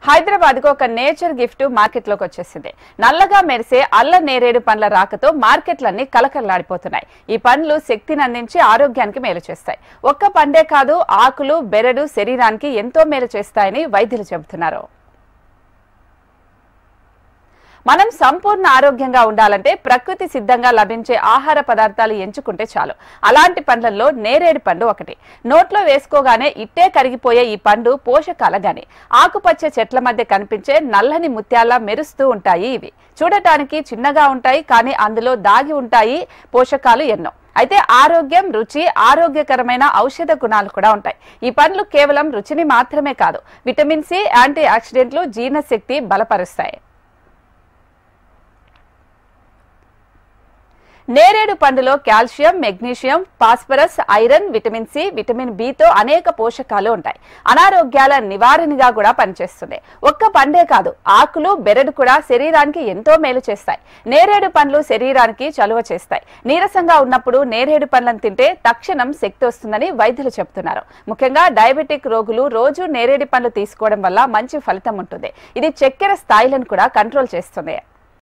హైదరాబాద్ కు ఒక nature gift market లోకి వచ్చేసింది. నల్లగా మెరిసే అల్ల నేరేడు పండ్ల రాకతో మార్కెట్లన్నీ కలకలలాడిపోతున్నాయి. ఈ పండ్లు శక్తిని అందించి ఆరోగ్యానికి మేలు చేస్తాయి. ఒక్క పండే కాదు, ఆకులు, బెరడు శరీరానికి ఎంతో మేలు చేస్తాయని వైద్యులు చెబుతున్నారు. మనం సంపూర్ణ ఆరోగ్యంగా ఉండాలంటే ప్రకృతి సిద్ధంగా లభించే ఆహార పదార్థాలు ఎంచుకుంటే చాలు. అలాంటి పండ్లలో నేరేడు పండు ఒకటి. నోట్లో వేసుకోగానే ఇట్టే కరిగిపోయే ఈ పండు పోషకాల గని. ఆకుపచ్చ చెట్ల మధ్య కనిపించే నల్లని ముత్యాల మెరుస్తూ ఉంటాయి. ఇవి చూడటానికి చిన్నగా ఉంటాయి, కానీ అందులో దాగి ఉంటాయి పోషకాలు ఎన్నో. అయితే ఆరోగ్యం, రుచి, ఆరోగ్యకరమైన ఔషధ గుణాలు కూడా ఉంటాయి. ఈ పండ్లు కేవలం రుచిని మాత్రమే కాదు, విటమిన్ సి, యాంటీ ఆక్సిడెంట్లు, జీర్ణశక్తి బలపరుస్తాయి. నేరేడు పండులో calcium, magnesium, phosphorus, iron, vitamin C, vitamin బితో అనేక పోషకాలు ఉంటాయి. అనారోగ్యాల నివారణగా కూడా పనిచేస్తుంది. ఒక్క పండే కాదు, ఆకులు, బెరడు కూడా శరీరానికి ఎంతో మేలు చేస్తాయి. నేరేడు పండ్లు శరీరానికి చలువ చేస్తాయి. నీరసంగా ఉన్నప్పుడు నేరేడు పండ్లను తింటే తక్షణం శక్తి వస్తుందని వైద్యులు చెబుతున్నారు. ముఖ్యంగా డయాబెటిక్ రోగులు రోజు నేరేడు పండ్లు తీసుకోవడం వల్ల మంచి ఫలితం ఉంటుంది. ఇది చక్కెర స్థాయిలను కూడా కంట్రోల్ చేస్తుంది.